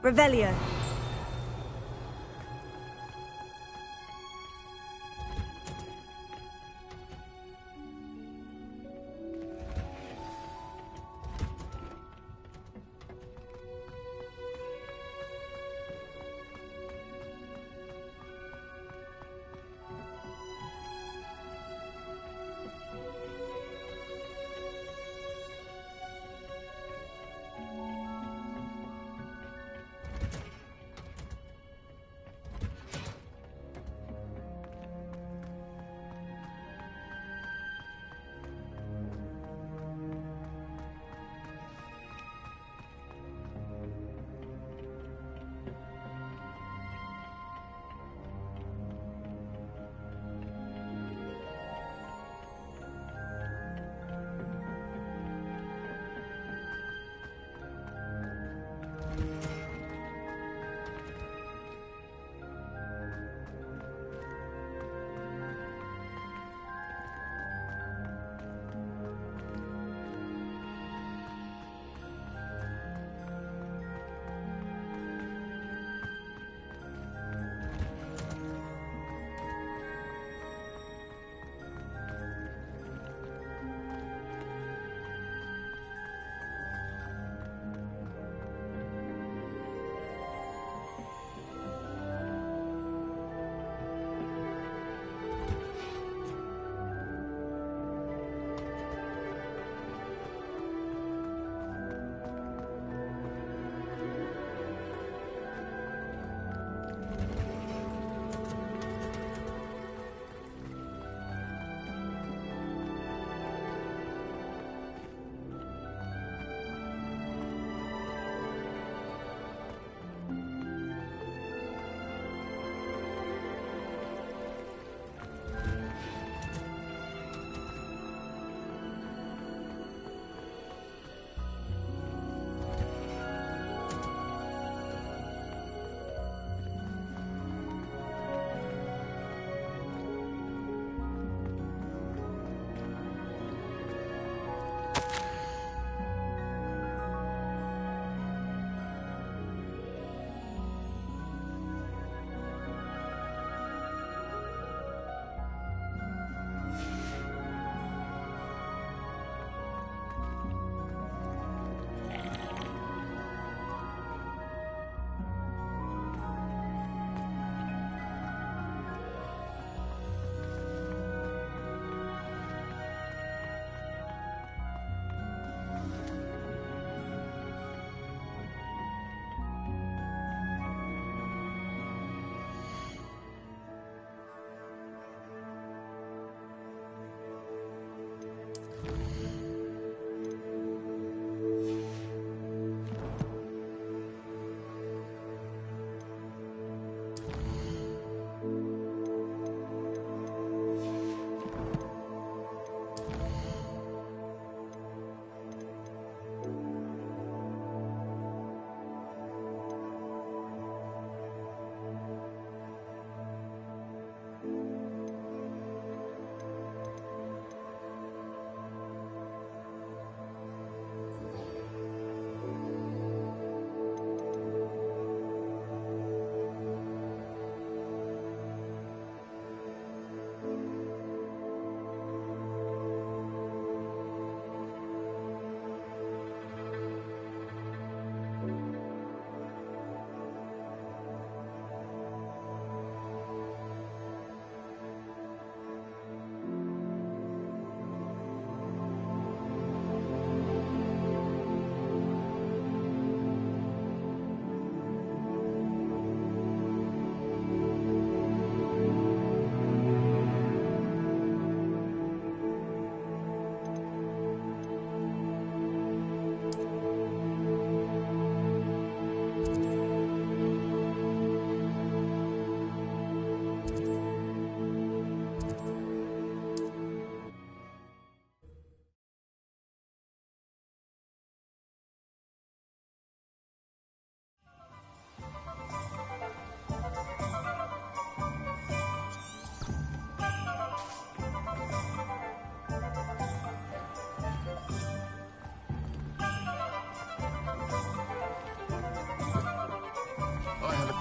Revelio.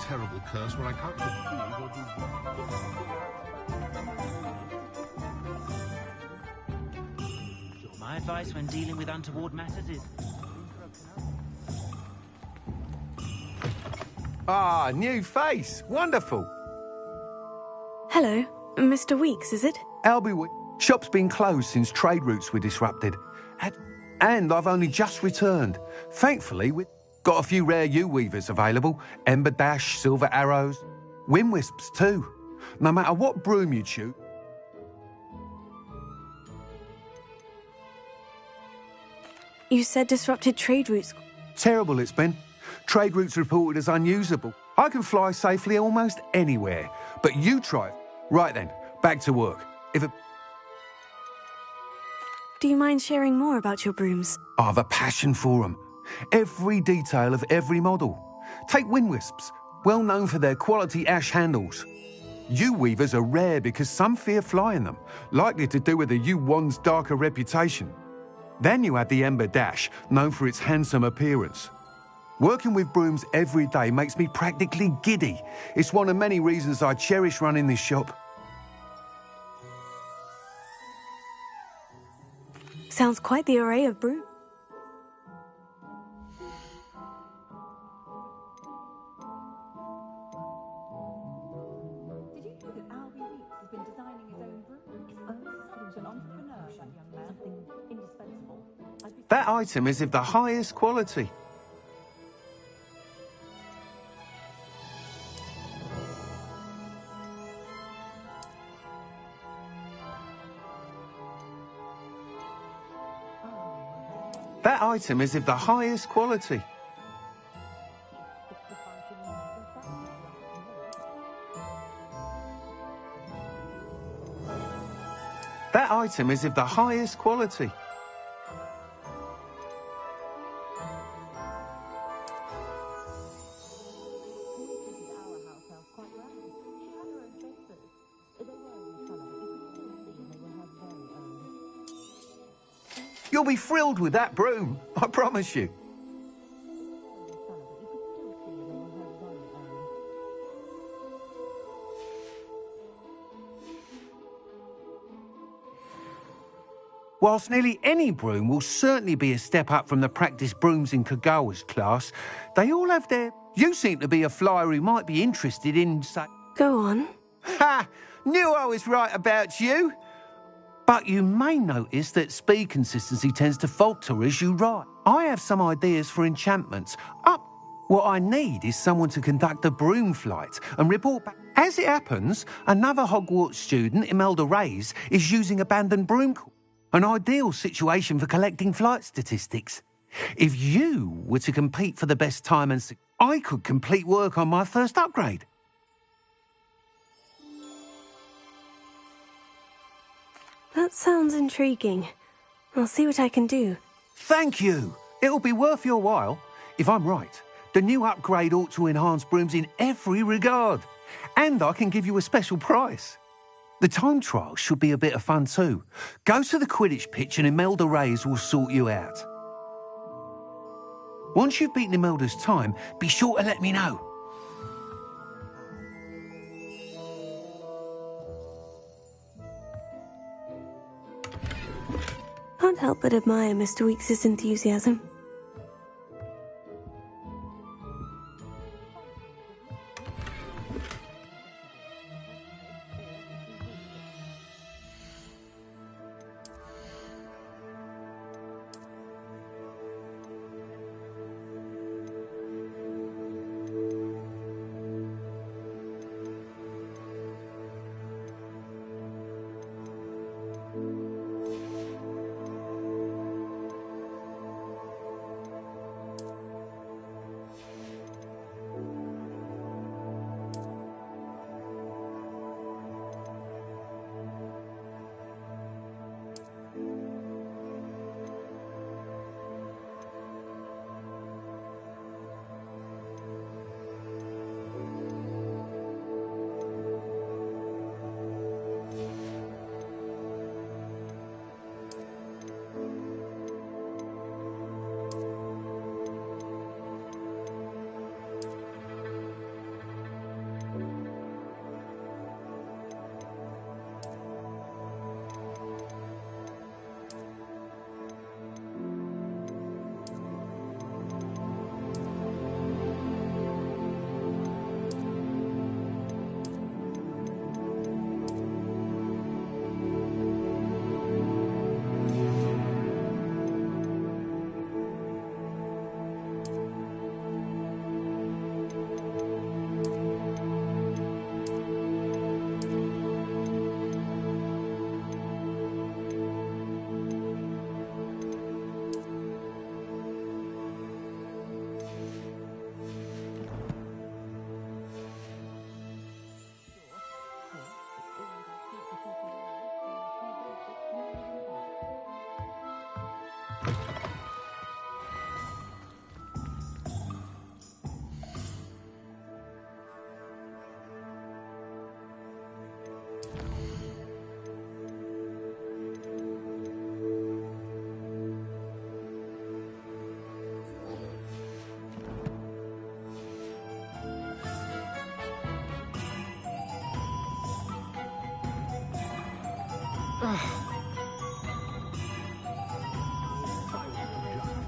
terrible curse where I can't put food or do... My advice when dealing with untoward matters is... Ah, new face. Wonderful. Hello, Mr. Weeks, is it? Shop's been closed since trade routes were disrupted. And I've only just returned. Thankfully, we've got a few rare U-weavers available. Ember Dash, Silver Arrows, Wind Wisps too. No matter what broom you choose. You said disrupted trade routes. Terrible it's been. Trade routes reported as unusable. I can fly safely almost anywhere. But you try it. Right then, back to work. Do you mind sharing more about your brooms? I've a passion for them. Every detail of every model. Take Wind Wisps, well known for their quality ash handles. U-weavers are rare because some fear flying them, likely to do with the U-wand's darker reputation. Then you have the Ember Dash, known for its handsome appearance. Working with brooms every day makes me practically giddy. It's one of many reasons I cherish running this shop. Sounds quite the array of brooms. Did you know that ㅎㄱ낳Weeks has been designing his own brooms? Such an entrepreneur, that young man. Something indispensable. That item is of the highest quality. That item is of the highest quality. That item is of the highest quality. You'll be thrilled with that broom, I promise you. Whilst nearly any broom will certainly be a step up from the practice brooms in Kagawa's class, they all have their... You seem to be a flyer who might be interested in, say... Go on. Ha! Knew I was right about you. But you may notice that speed consistency tends to falter as you ride. I have some ideas for enchantments. What I need is someone to conduct a broom flight and report back. As it happens, another Hogwarts student, ㅎㄱ낳, is using abandoned broom. An ideal situation for collecting flight statistics. If you were to compete for the best time and I could complete work on my first upgrade. That sounds intriguing. I'll see what I can do. Thank you. It'll be worth your while. If I'm right, the new upgrade ought to enhance brooms in every regard. And I can give you a special price. The time trial should be a bit of fun too. Go to the Quidditch pitch and ㅎㄱ낳 will sort you out. Once you've beaten Imelda's time, be sure to let me know. Can't help but admire Mr. Weeks' enthusiasm.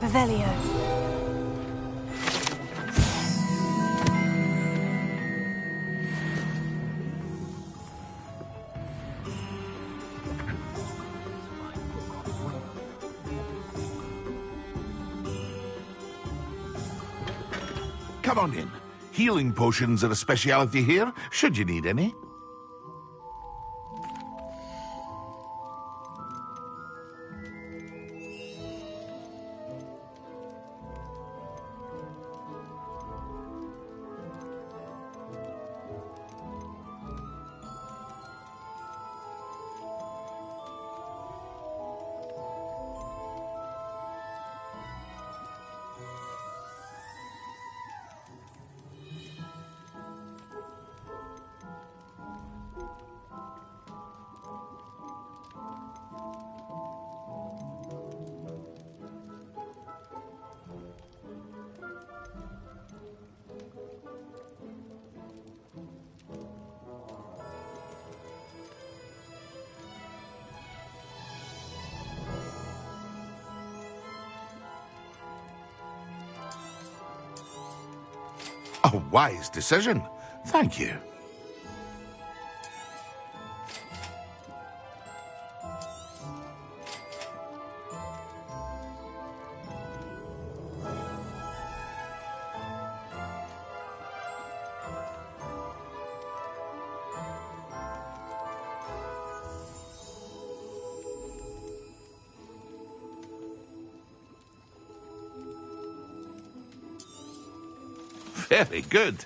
Revelio. Come on in. Healing potions are a speciality here, should you need any. A wise decision. Thank you. Very good.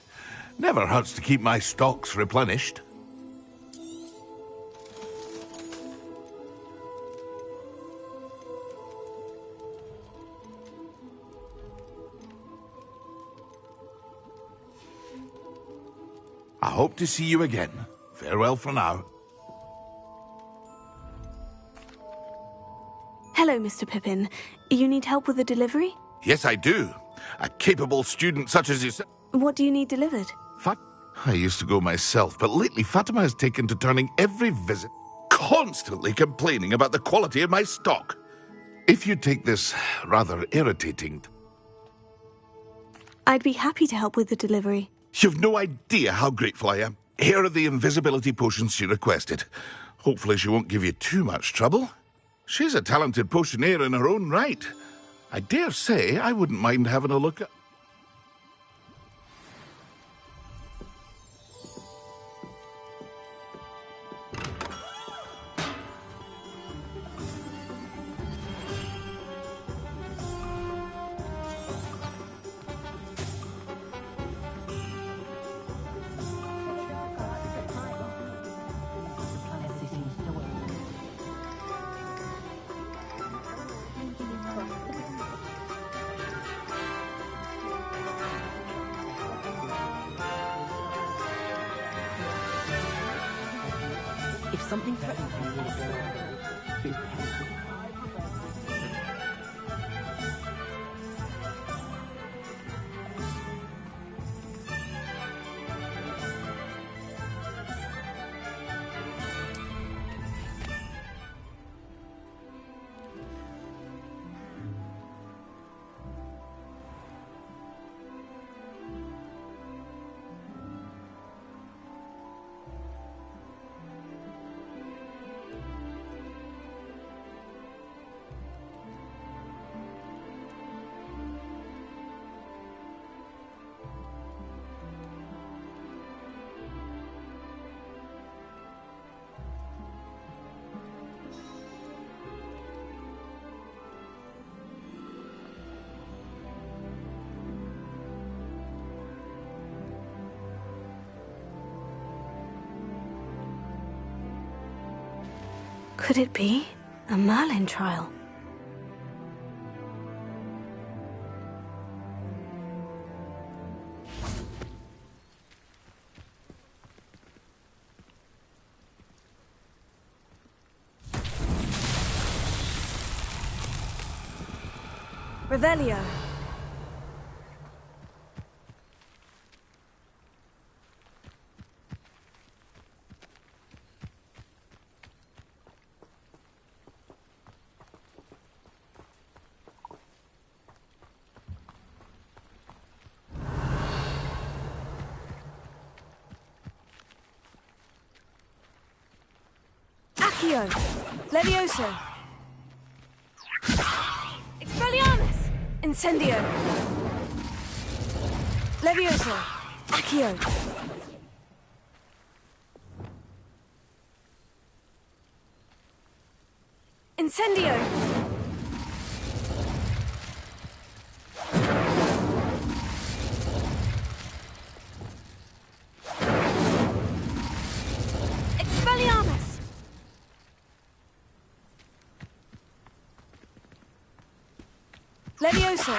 Never hurts to keep my stocks replenished. I hope to see you again. Farewell for now. Hello, Mr. Pippin. You need help with a delivery? Yes, I do. A capable student such as yourself. What do you need delivered? I used to go myself, but lately Fatima has taken to turning every visit, constantly complaining about the quality of my stock. If you take this rather irritating... I'd be happy to help with the delivery. You've no idea how grateful I am. Here are the invisibility potions she requested. Hopefully she won't give you too much trouble. She's a talented potioneer in her own right. I dare say I wouldn't mind having a look at... If something threatens you, Could it be a Merlin trial? Revelio. Accio. Levioso. Expelliarmus. Incendio. Levioso. Accio. Incendio. Expelliarmus. Levioso.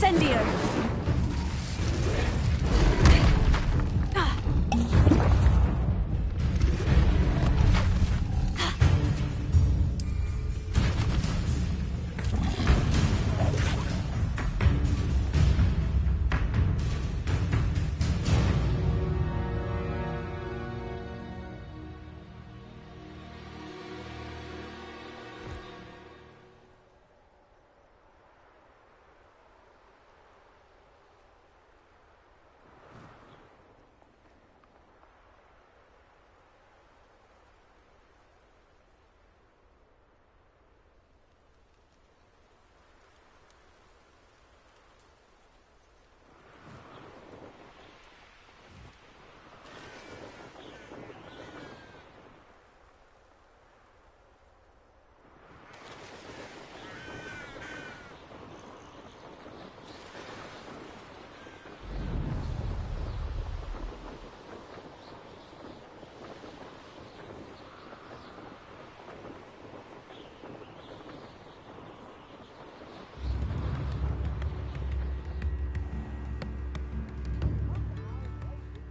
Incendio!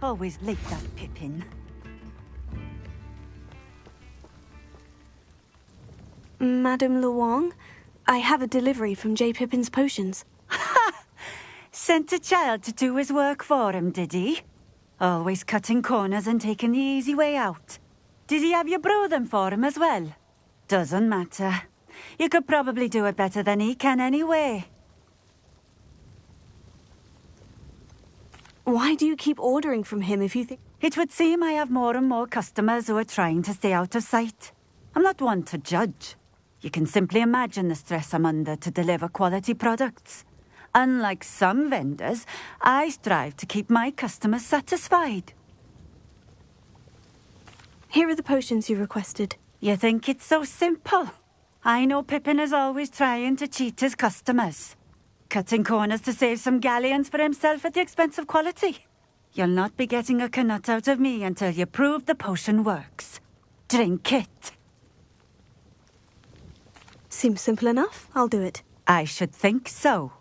Always late, that Pippin. Madame Luong, I have a delivery from J. Pippin's potions. Sent a child to do his work for him, did he? Always cutting corners and taking the easy way out. Did he have you brew them for him as well? Doesn't matter. You could probably do it better than he can anyway. Why do you keep ordering from him if you think... It would seem I have more and more customers who are trying to stay out of sight. I'm not one to judge. You can simply imagine the stress I'm under to deliver quality products. Unlike some vendors, I strive to keep my customers satisfied. Here are the potions you requested. You think it's so simple? I know Pippin is always trying to cheat his customers. Cutting corners to save some galleons for himself at the expense of quality. You'll not be getting a canut out of me until you prove the potion works. Drink it. Seems simple enough. I'll do it. I should think so.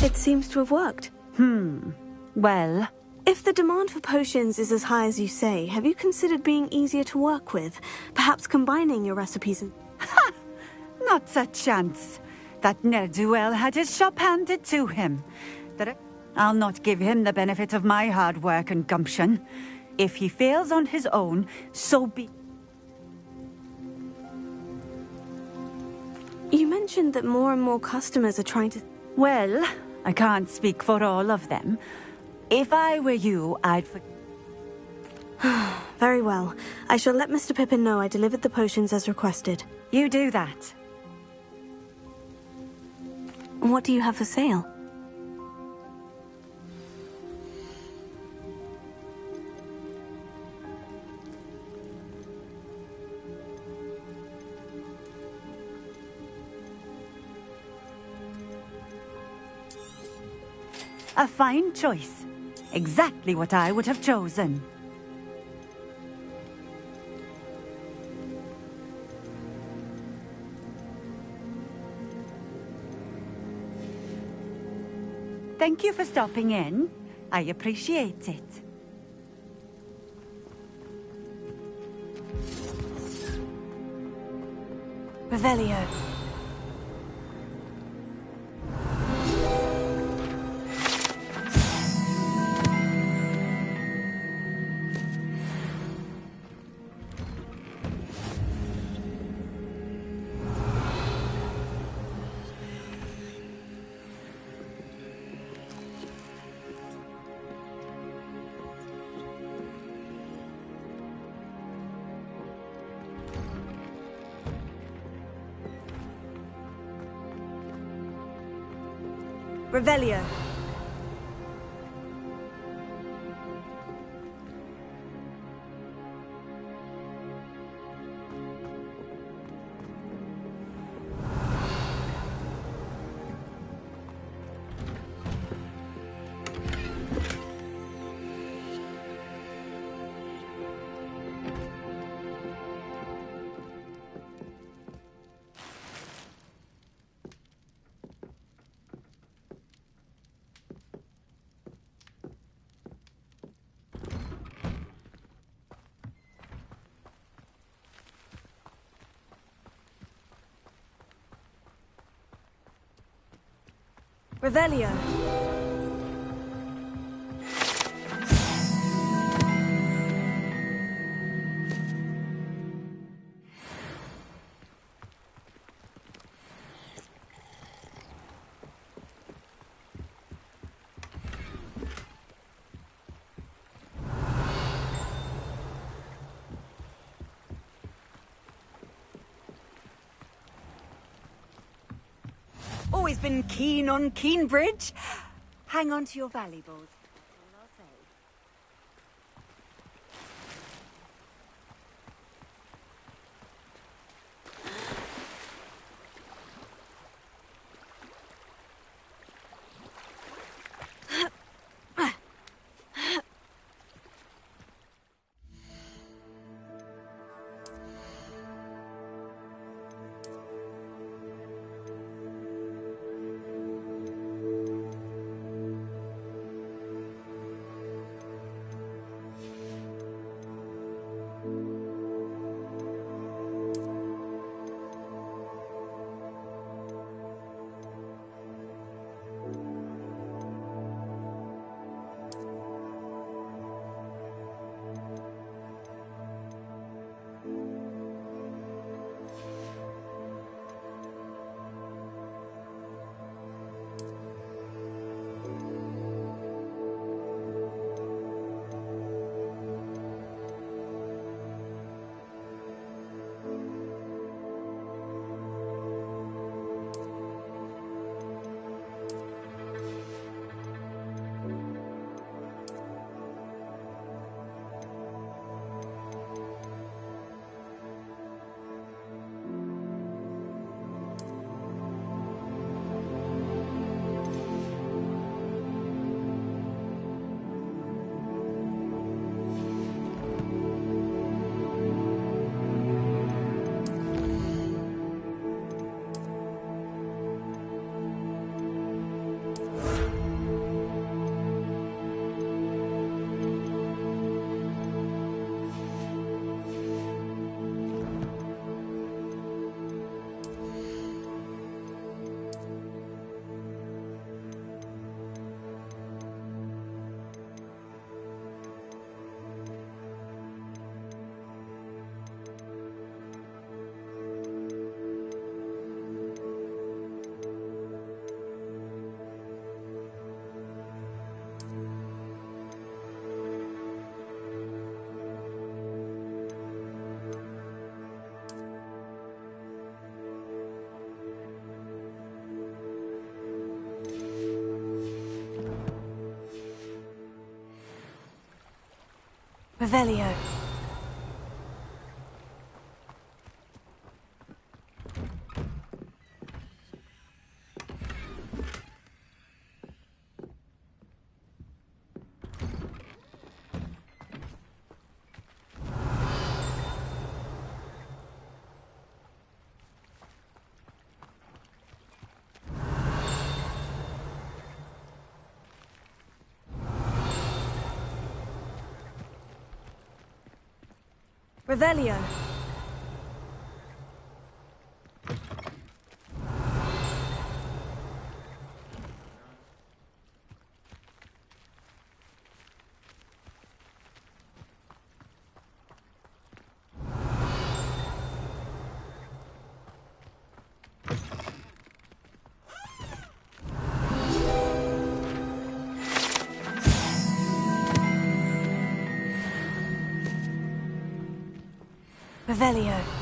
It seems to have worked. Well, If the demand for potions is as high as you say, have you considered being easier to work with? Perhaps combining your recipes and... not a chance. That ne'er-do-well had his shop handed to him. I'll not give him the benefit of my hard work and gumption. If he fails on his own, so be... You mentioned that more and more customers are trying to... Well, I can't speak for all of them. If I were you, I'd... Very well. I shall let Mr. Pippin know I delivered the potions as requested. You do that. What do you have for sale? A fine choice. Exactly what I would have chosen. Thank you for stopping in. I appreciate it. Revelio. Revelio. Revelio. Always been keen on Keenbridge. Hang on to your valuables. Revelio. Revelio. Revelio.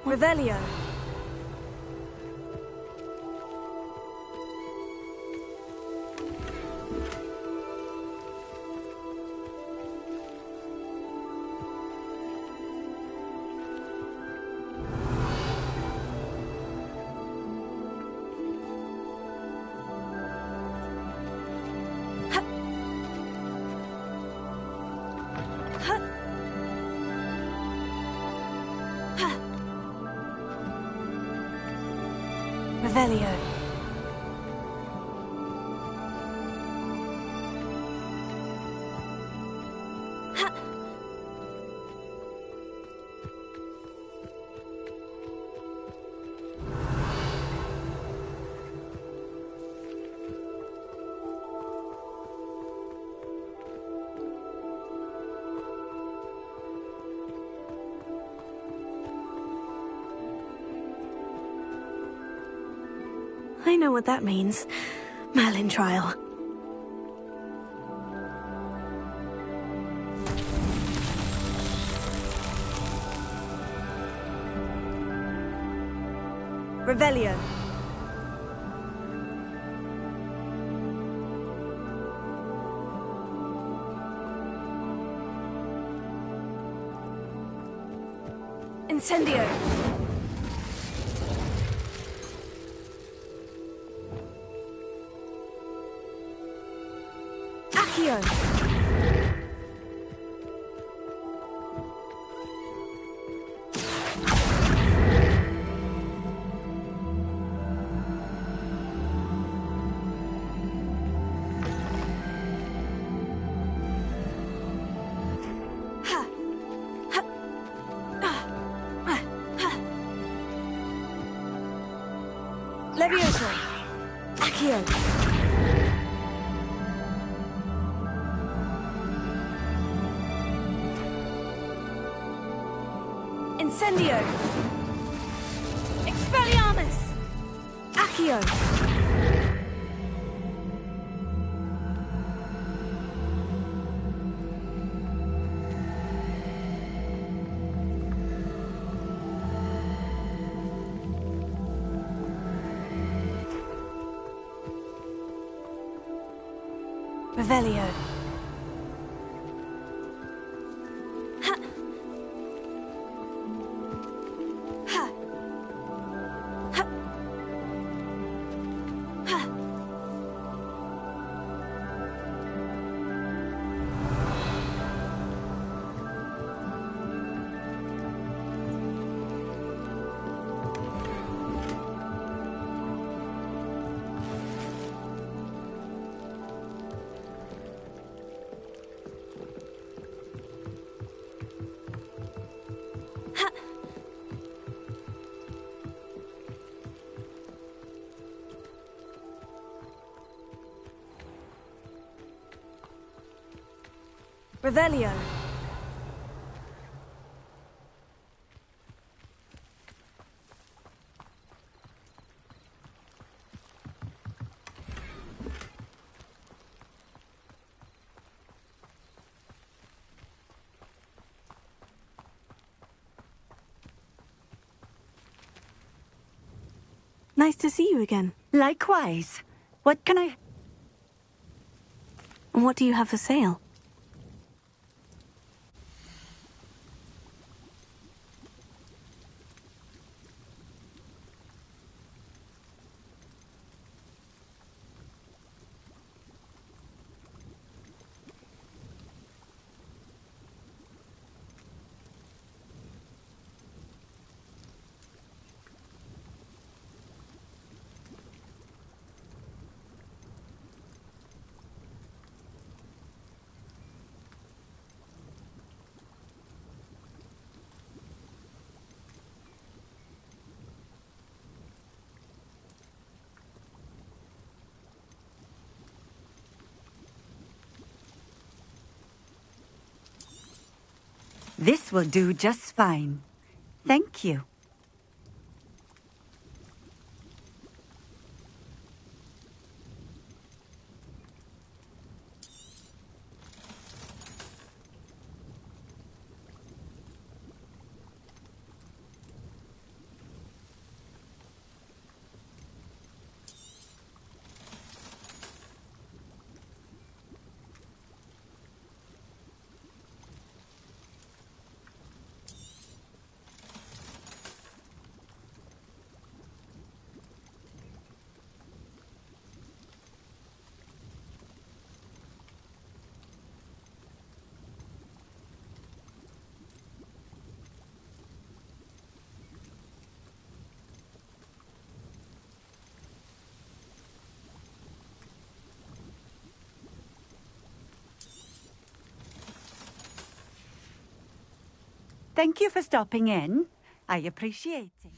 Revelio. Revelio. I know what that means. Merlin trial. Revelio. Incendio. Accio. Levioso. Accio. Incendio. Expelliarmus. Accio. Revelio. Ha. Ha. Ha. Ha. Revelio. Nice to see you again. Likewise. What can I... And what do you have for sale? This will do just fine. Thank you. Thank you for stopping in. I appreciate it.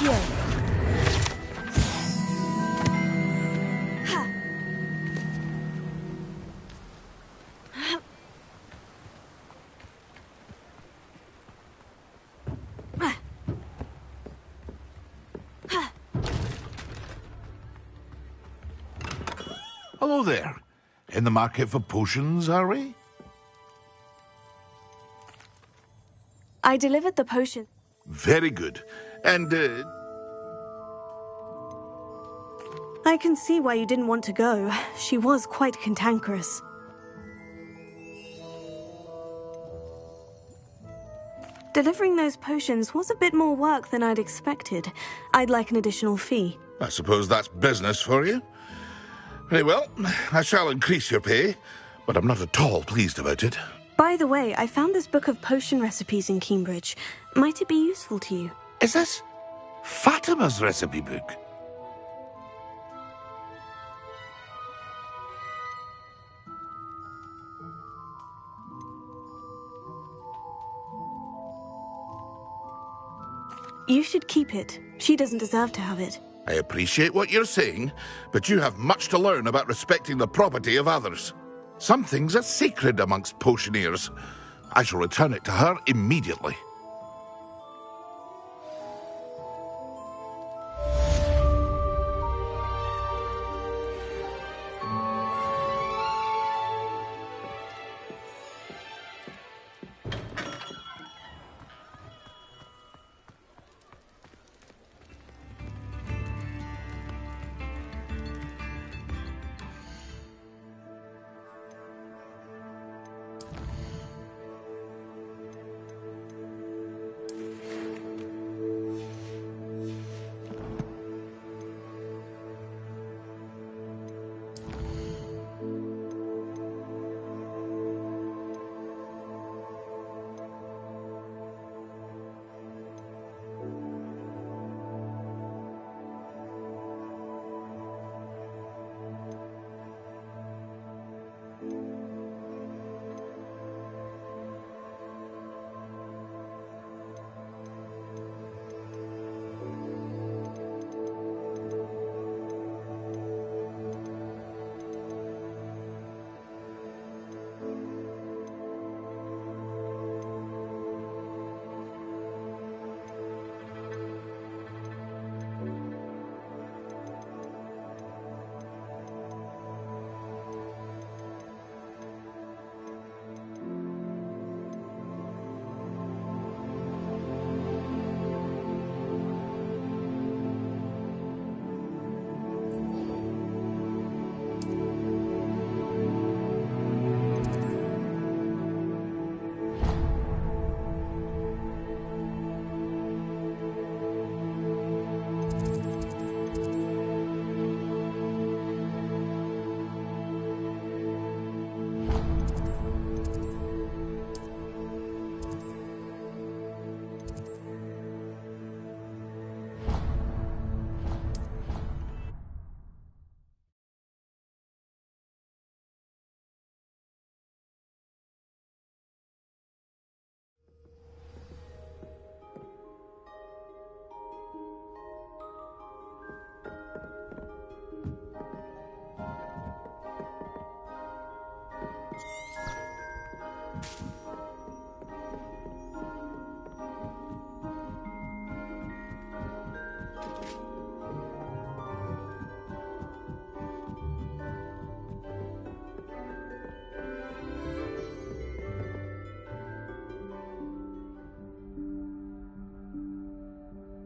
Accio! Hello there. In the market for potions, are we? I delivered the potion. Very good. And, I can see why you didn't want to go. She was quite cantankerous. Delivering those potions was a bit more work than I'd expected. I'd like an additional fee. I suppose that's business for you. Very well, I shall increase your pay, but I'm not at all pleased about it. By the way, I found this book of potion recipes in Cambridge. Might it be useful to you? Is this Fatima's recipe book? You should keep it. She doesn't deserve to have it. I appreciate what you're saying, but you have much to learn about respecting the property of others. Some things are sacred amongst potioneers. I shall return it to her immediately.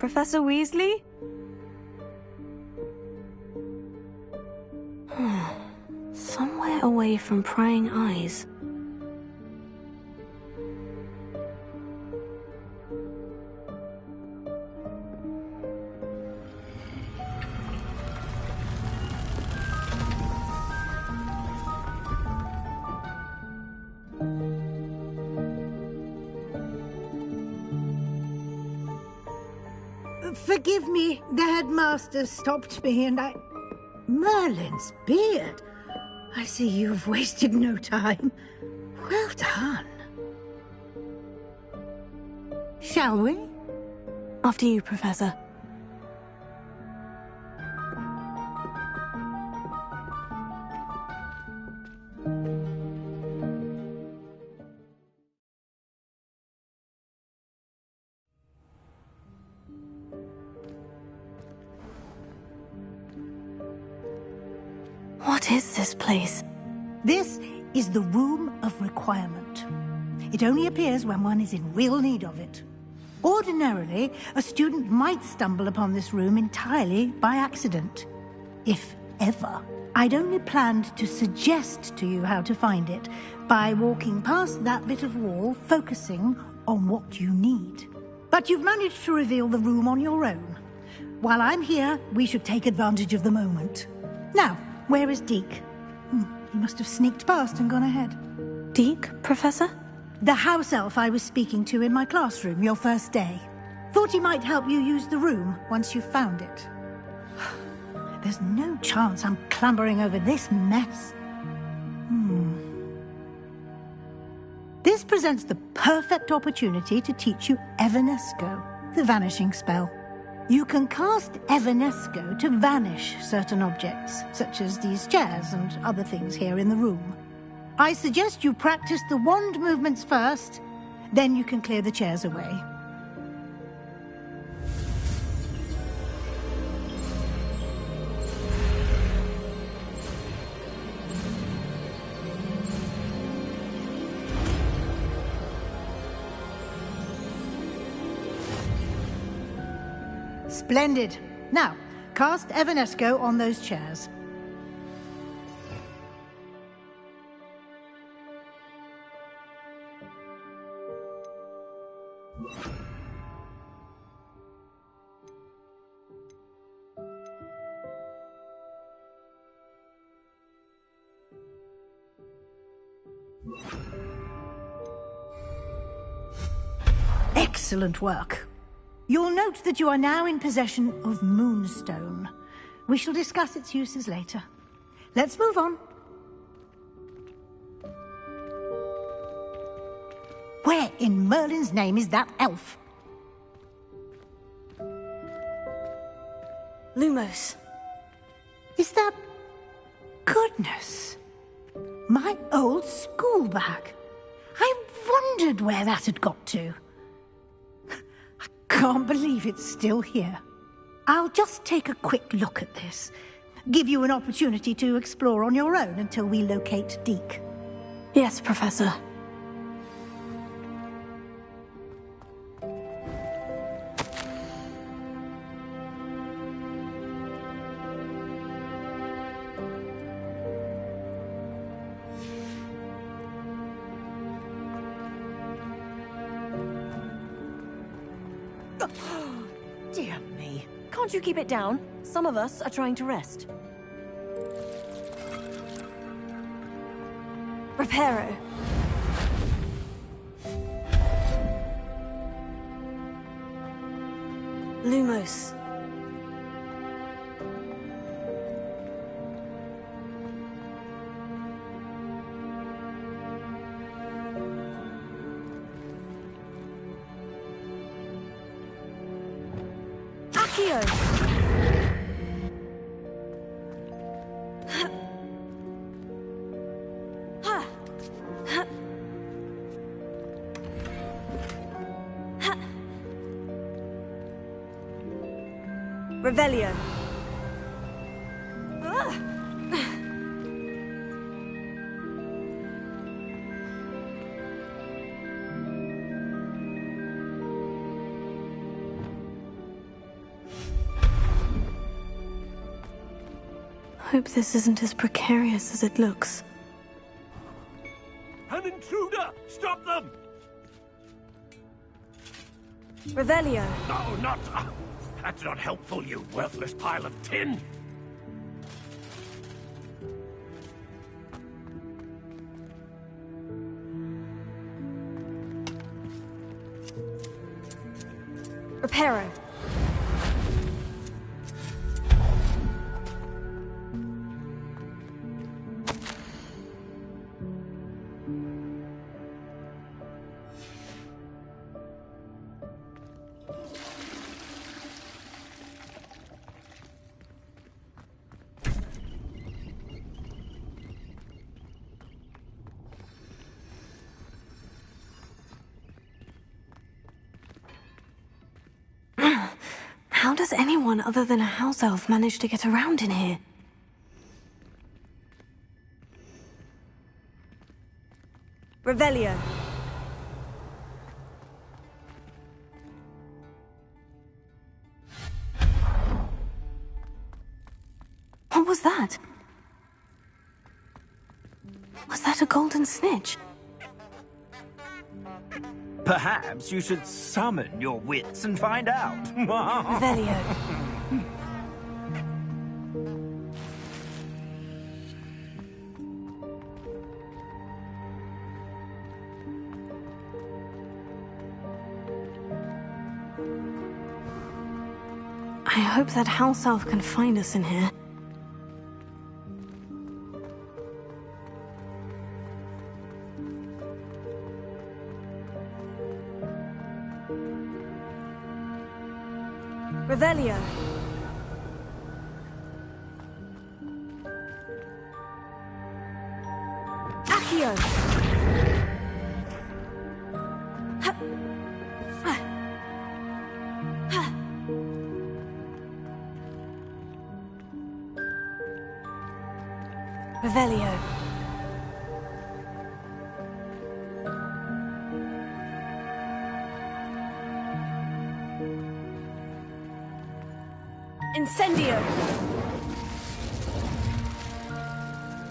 Professor Weasley? Somewhere away from prying eyes. Forgive me, the headmaster stopped me and I... Merlin's beard. I see you've wasted no time. Well done. Shall we? After you, Professor. What is this place? This is the Room of Requirement. It only appears when one is in real need of it. Ordinarily, a student might stumble upon this room entirely by accident. If ever. I'd only planned to suggest to you how to find it by walking past that bit of wall, focusing on what you need. But you've managed to reveal the room on your own. While I'm here, we should take advantage of the moment. Now, where is Deke? He must have sneaked past and gone ahead. Deke, Professor? The house elf I was speaking to in my classroom your first day. Thought he might help you use the room once you've found it. There's no chance I'm clambering over this mess. This presents the perfect opportunity to teach you ㅍᵉ, the vanishing spell. You can cast ㅍᵉ to vanish certain objects, such as these chairs and other things here in the room. I suggest you practice the wand movements first, then you can clear the chairs away. Splendid. Now, cast ㅍᵉ on those chairs. Excellent work. You'll note that you are now in possession of Moonstone. We shall discuss its uses later. Let's move on. Where in Merlin's name is that elf? Lumos. Is that... Goodness. My old school bag. I wondered where that had got to. Can't believe it's still here. I'll just take a quick look at this. Give you an opportunity to explore on your own until we locate Deke. Yes, Professor. Dear me. Can't you keep it down? Some of us are trying to rest. Reparo. Lumos. Accio. Revelio. Hope this isn't as precarious as it looks. An intruder! Stop them! Revelio. No, not... that's not helpful, you worthless pile of tin! Reparo. How does anyone other than a house elf manage to get around in here? Revelio. What was that? Was that a golden snitch? Perhaps you should summon your wits and find out. Revelio. I hope that house elf can find us in here. Revelio. Accio. Revelio. Incendio.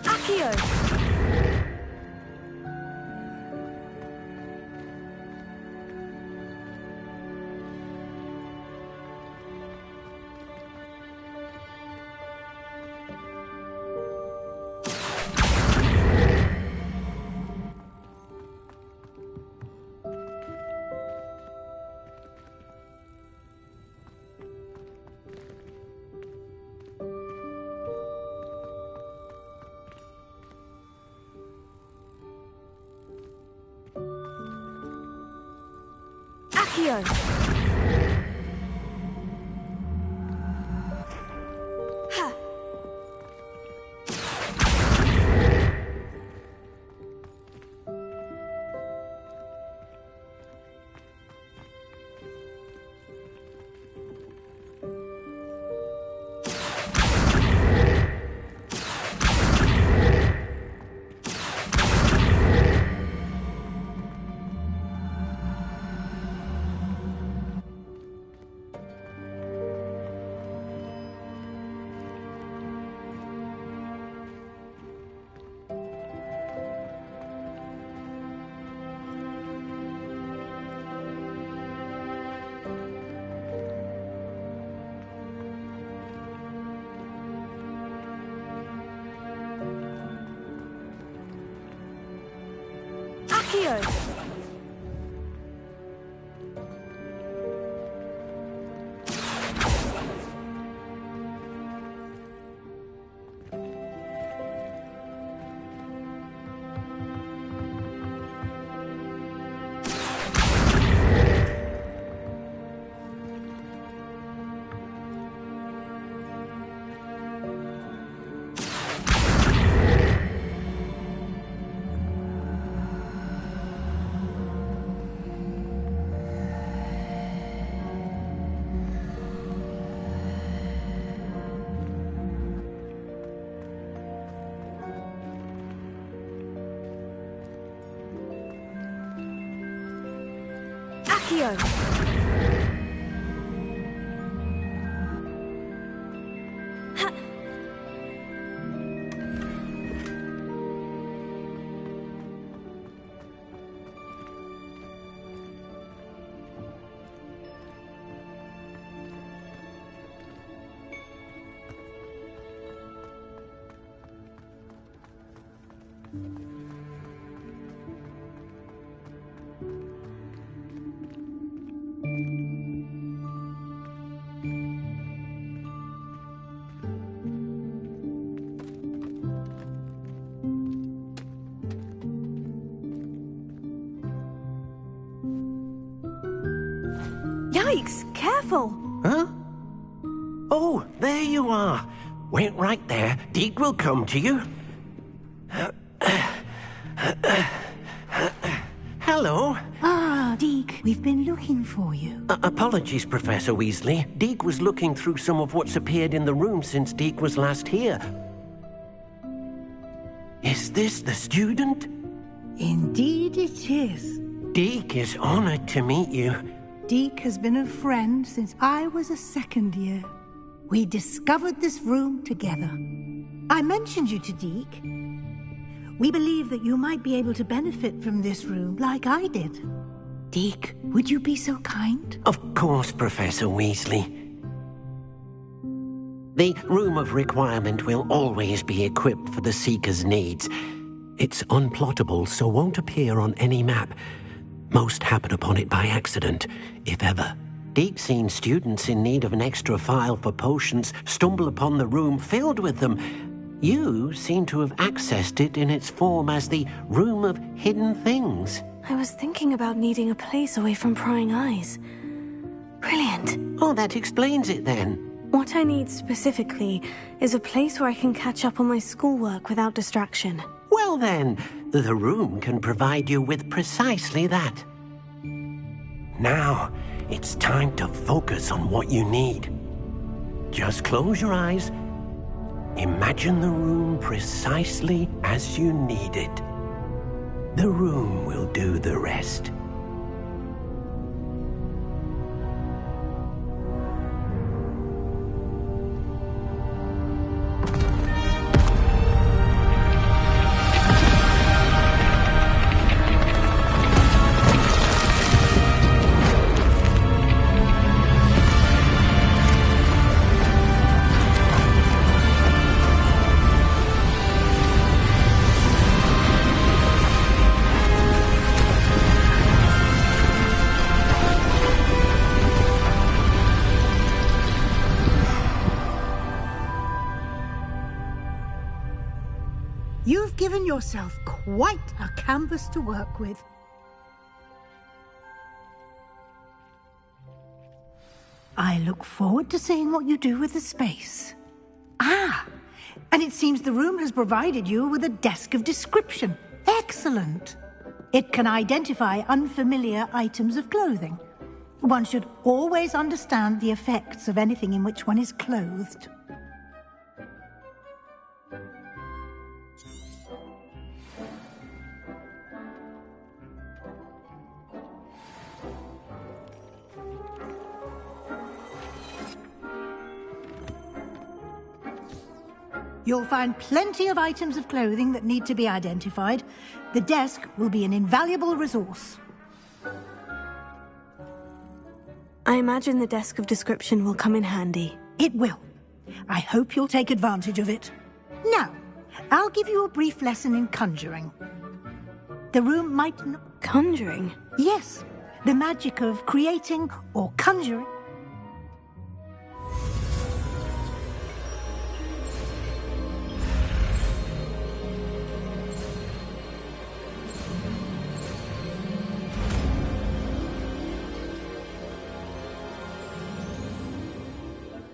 Accio. Accio. Ha. Accio. Accio. Ha. Yikes! Careful! Huh? Oh, there you are. Wait right there. Deke will come to you. Hello. Ah, Deke, we've been looking for you. Apologies, Professor Weasley. Deke was looking through some of what's appeared in the room since Deke was last here. Is this the student? Indeed it is. Deke is honored to meet you. Deke has been a friend since I was a second year. We discovered this room together. I mentioned you to Deke. We believe that you might be able to benefit from this room like I did. Deke, would you be so kind? Of course, Professor Weasley. The Room of Requirement will always be equipped for the Seeker's needs. It's unplottable, so won't appear on any map. Most happen upon it by accident, if ever. Deke's seen students in need of an extra file for potions stumble upon the room filled with them. You seem to have accessed it in its form as the Room of Hidden Things. I was thinking about needing a place away from prying eyes. Brilliant. Oh, that explains it then. What I need specifically is a place where I can catch up on my schoolwork without distraction. Well then, the room can provide you with precisely that. Now, it's time to focus on what you need. Just close your eyes. Imagine the room precisely as you need it. The room will do the rest. You've given yourself quite a canvas to work with. I look forward to seeing what you do with the space. Ah, and it seems the room has provided you with a desk of description. Excellent. It can identify unfamiliar items of clothing. One should always understand the effects of anything in which one is clothed. You'll find plenty of items of clothing that need to be identified. The desk will be an invaluable resource. I imagine the desk of description will come in handy. It will. I hope you'll take advantage of it. Now, I'll give you a brief lesson in conjuring. The room might not... Conjuring? Yes, the magic of creating or conjuring.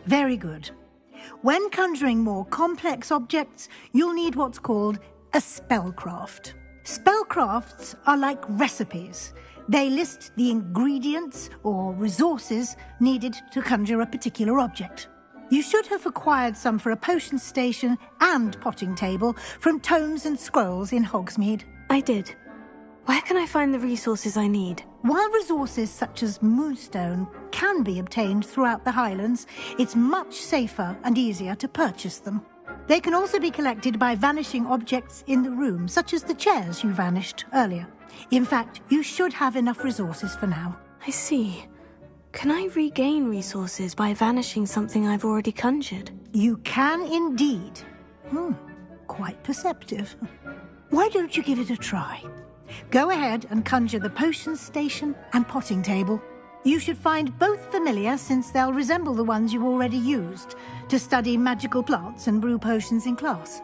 Very good. When conjuring more complex objects, you'll need what's called a spellcraft. Spellcrafts are like recipes. They list the ingredients or resources needed to conjure a particular object. You should have acquired some for a potion station and potting table from tomes and scrolls in Hogsmeade. I did. Where can I find the resources I need? While resources such as moonstone can be obtained throughout the Highlands, it's much safer and easier to purchase them. They can also be collected by vanishing objects in the room, such as the chairs you vanished earlier. In fact, you should have enough resources for now. I see. Can I regain resources by vanishing something I've already conjured? You can indeed. Quite perceptive. Why don't you give it a try? Go ahead and conjure the potion station and potting table. You should find both familiar, since they'll resemble the ones you've already used to study magical plants and brew potions in class.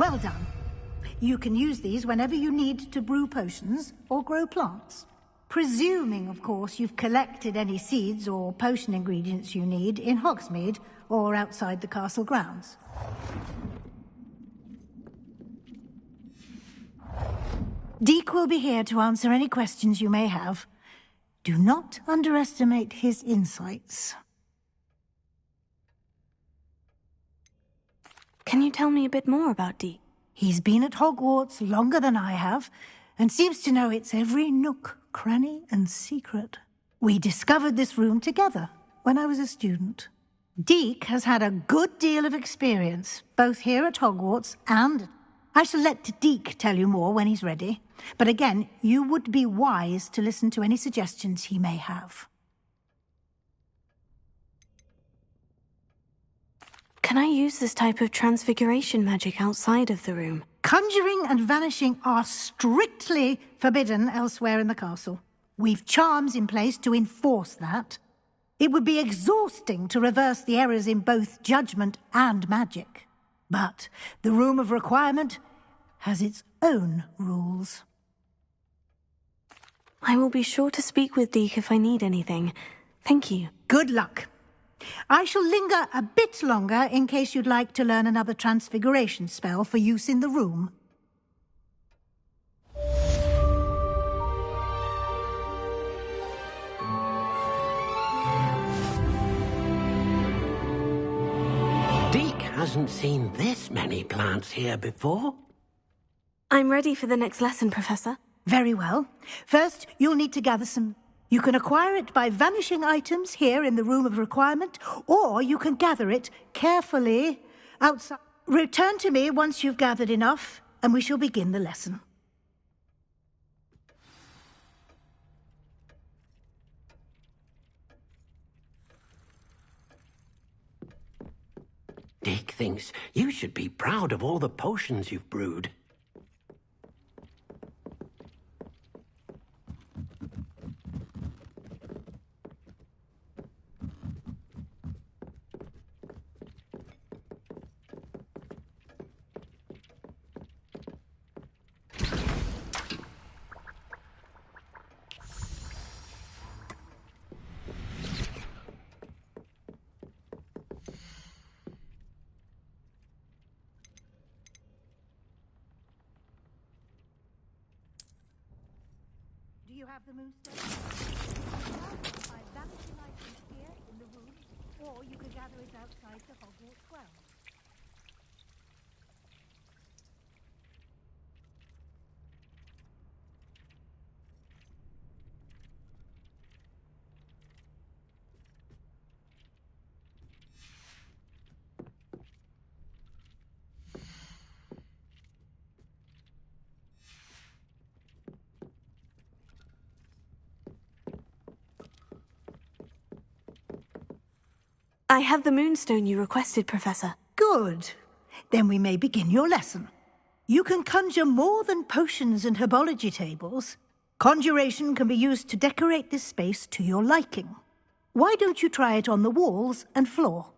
Well done. You can use these whenever you need to brew potions or grow plants. Presuming, of course, you've collected any seeds or potion ingredients you need in Hogsmeade or outside the castle grounds. Deek will be here to answer any questions you may have. Do not underestimate his insights. Can you tell me a bit more about Deek? He's been at Hogwarts longer than I have, and seems to know its every nook, cranny, and secret. We discovered this room together when I was a student. Deek has had a good deal of experience, both here at Hogwarts and... I shall let Deek tell you more when he's ready. But again, you would be wise to listen to any suggestions he may have. Can I use this type of transfiguration magic outside of the room? Conjuring and vanishing are strictly forbidden elsewhere in the castle. We've charms in place to enforce that. It would be exhausting to reverse the errors in both judgment and magic. But the Room of Requirement has its own rules. I will be sure to speak with Deek if I need anything. Thank you. Good luck. I shall linger a bit longer in case you'd like to learn another transfiguration spell for use in the room. Deek hasn't seen this many plants here before. I'm ready for the next lesson, Professor. Very well. First, you'll need to gather some... You can acquire it by vanishing items here in the Room of Requirement, or you can gather it carefully outside. Return to me once you've gathered enough, and we shall begin the lesson. Deek thinks you should be proud of all the potions you've brewed. Do you have the moonstone? By vanishing items here in the room, or you can gather it outside the Hogwarts grounds. I have the moonstone you requested, Professor. Good. Then we may begin your lesson. You can conjure more than potions and herbology tables. Conjuration can be used to decorate this space to your liking. Why don't you try it on the walls and floor?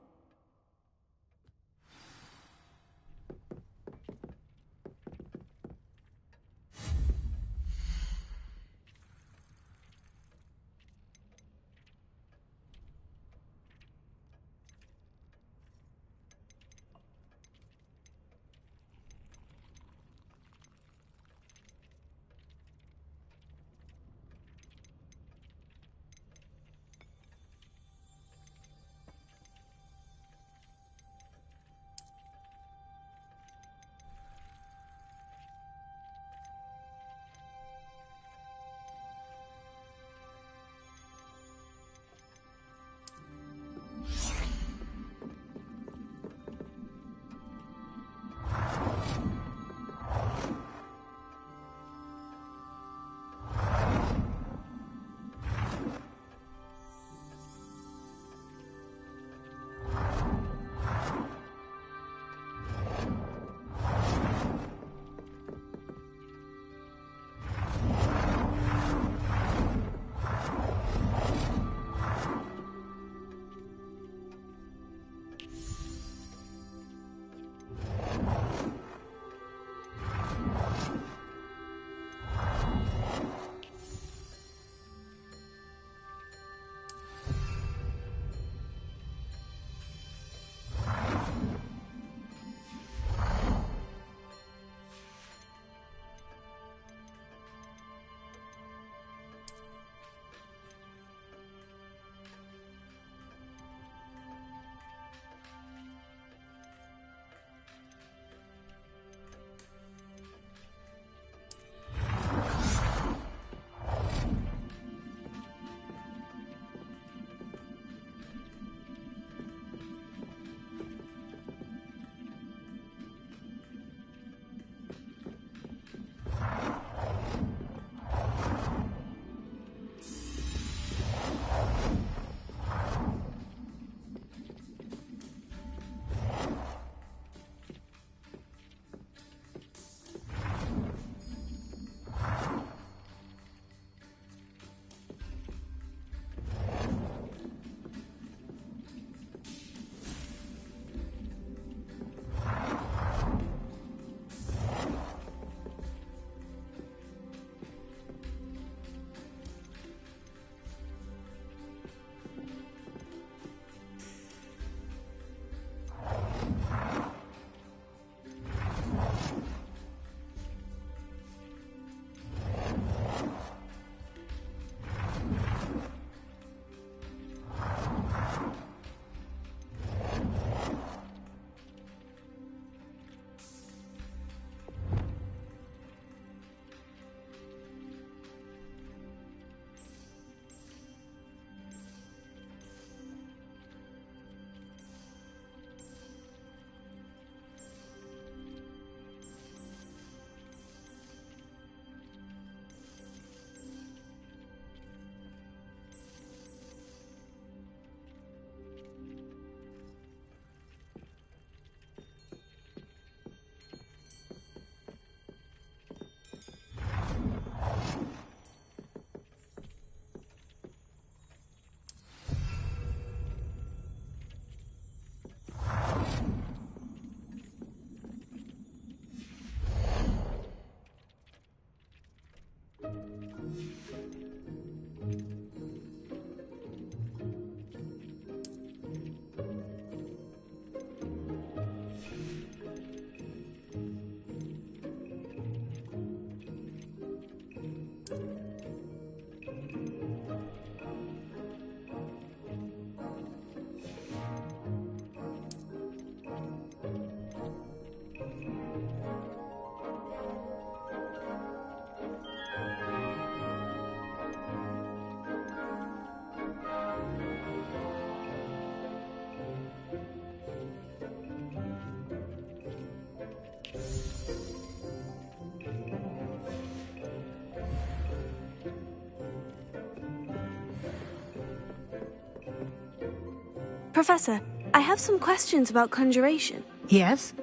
Professor, I have some questions about conjuration. Yes?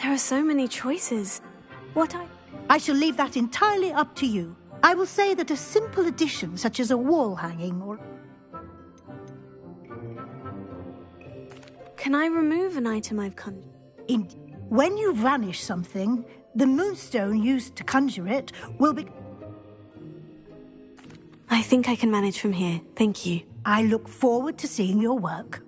There are so many choices. I shall leave that entirely up to you. I will say that a simple addition, such as a wall hanging or... Can I remove an item I've conjured? When you vanish something, the moonstone used to conjure it will be... I think I can manage from here. Thank you. I look forward to seeing your work.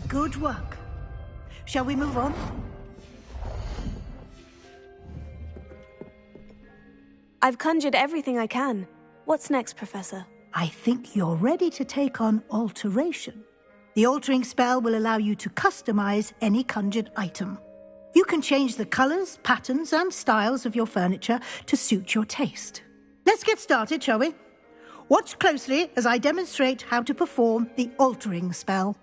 Good work. Shall we move on? I've conjured everything I can. What's next, Professor? I think you're ready to take on alteration. The altering spell will allow you to customize any conjured item. You can change the colors, patterns, and styles of your furniture to suit your taste. Let's get started, shall we? Watch closely as I demonstrate how to perform the altering spell.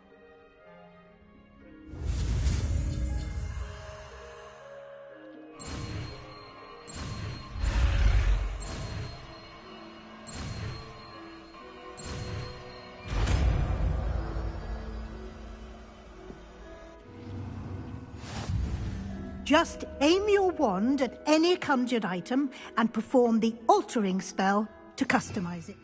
Just aim your wand at any conjured item and perform the altering spell to customize it.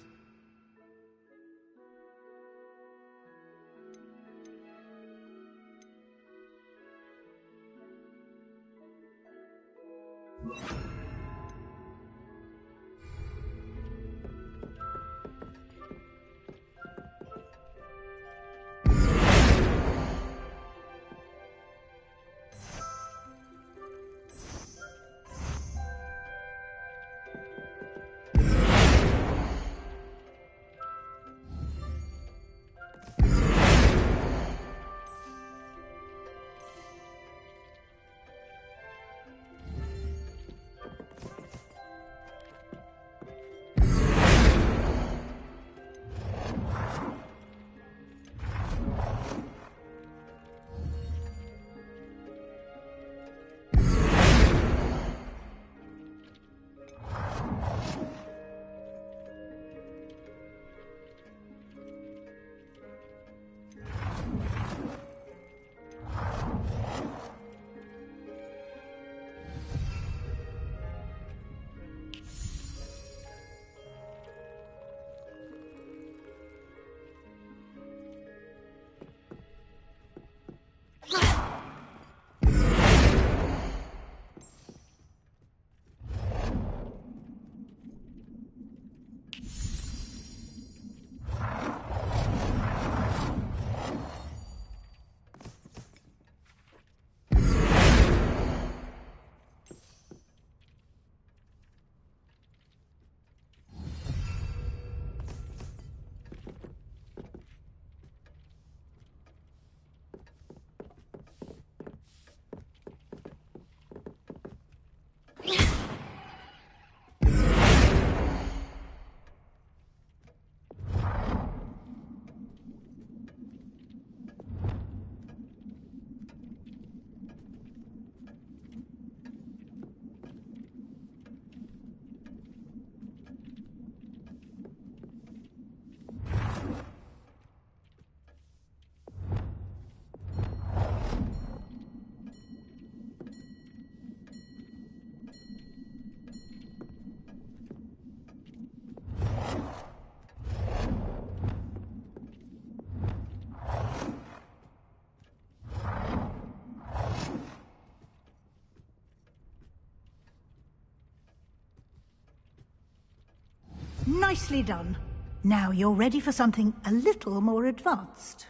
Nicely done. Now you're ready for something a little more advanced.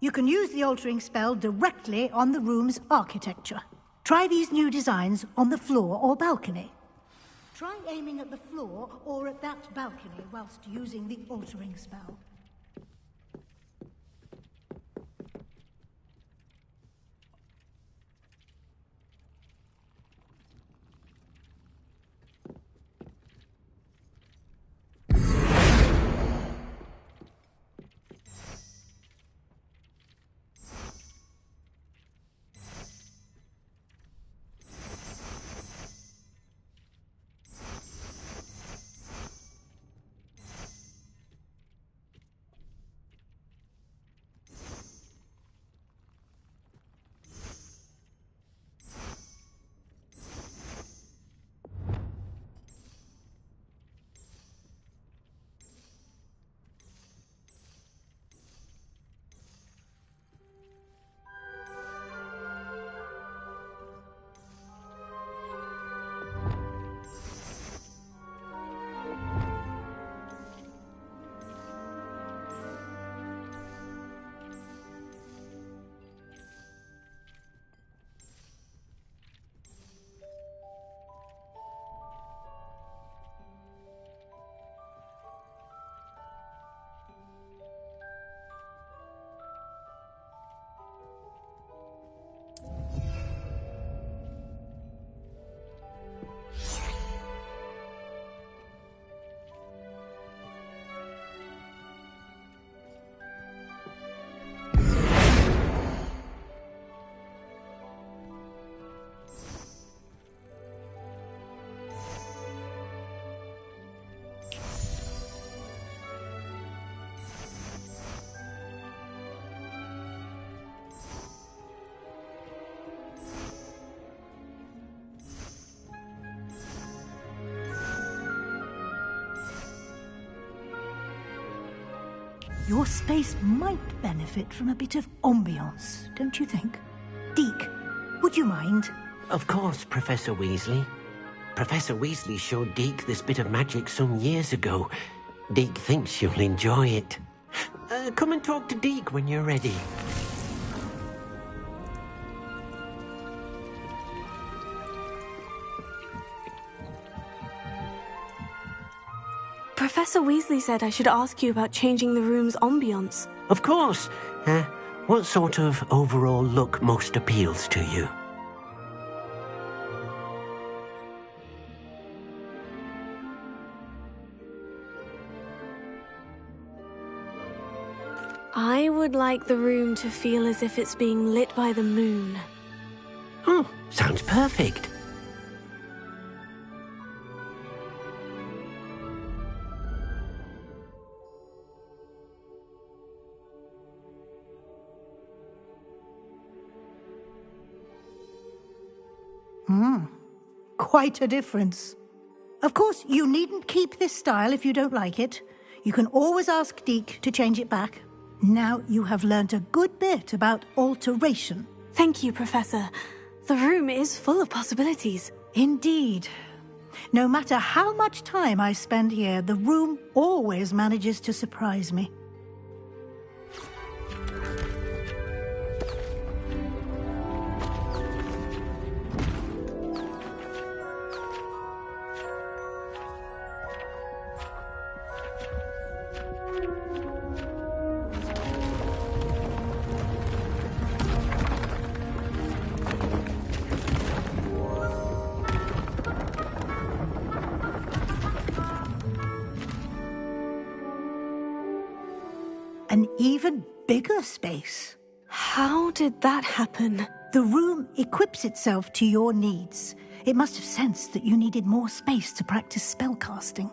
You can use the altering spell directly on the room's architecture. Try these new designs on the floor or balcony. Try aiming at the floor or at that balcony whilst using the altering spell. Your space might benefit from a bit of ambiance, don't you think? Deke, would you mind? Of course, Professor Weasley. Professor Weasley showed Deke this bit of magic some years ago. Deke thinks you'll enjoy it. Come and talk to Deke when you're ready. Professor Weasley said I should ask you about changing the room's ambiance. Of course. What sort of overall look most appeals to you? I would like the room to feel as if it's being lit by the moon. Oh, sounds perfect. Quite a difference. Of course, you needn't keep this style if you don't like it. You can always ask Deke to change it back. Now you have learnt a good bit about alteration. Thank you, Professor. The room is full of possibilities. Indeed. No matter how much time I spend here, the room always manages to surprise me. An even bigger space. How did that happen? The room equips itself to your needs. It must have sensed that you needed more space to practice spellcasting.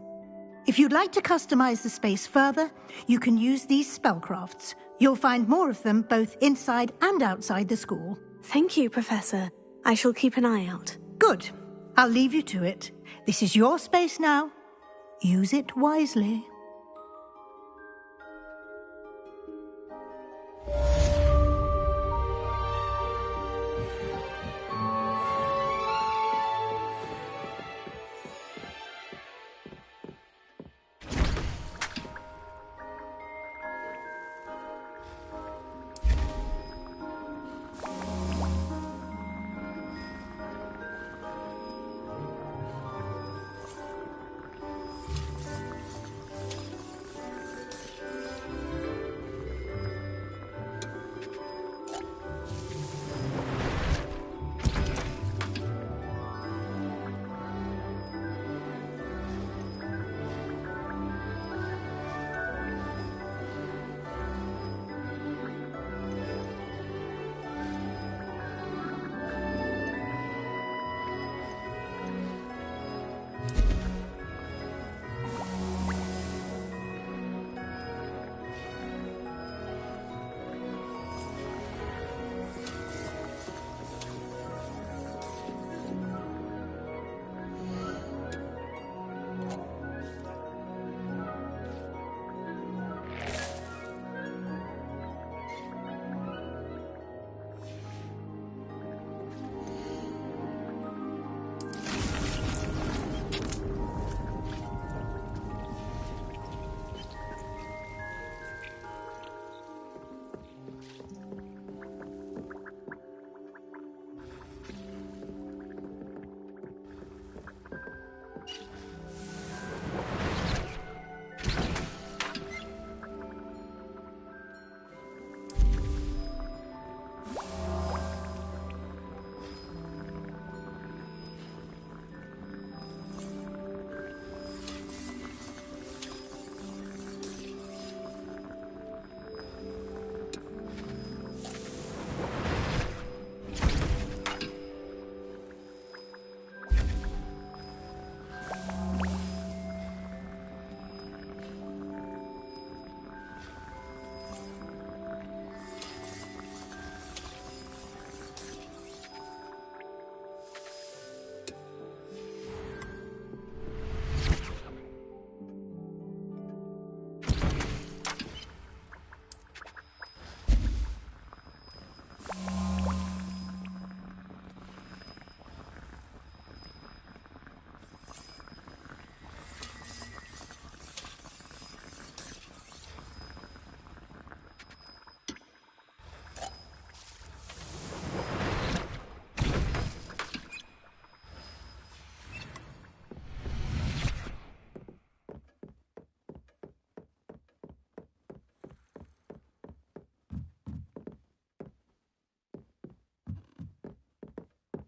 If you'd like to customize the space further, you can use these spellcrafts. You'll find more of them both inside and outside the school. Thank you, Professor. I shall keep an eye out. Good. I'll leave you to it. This is your space now. Use it wisely.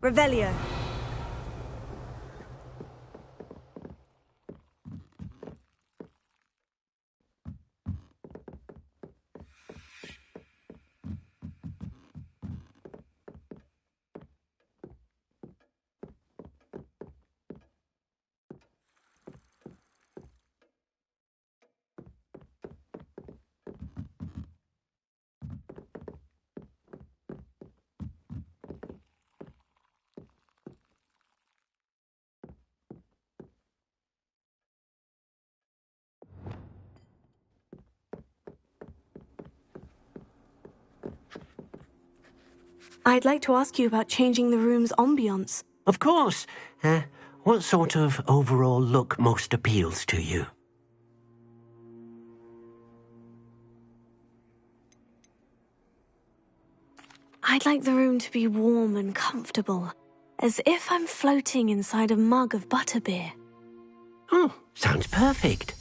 Revelio. I'd like to ask you about changing the room's ambiance. Of course. What sort of overall look most appeals to you? I'd like the room to be warm and comfortable, as if I'm floating inside a mug of butterbeer. Oh, sounds perfect.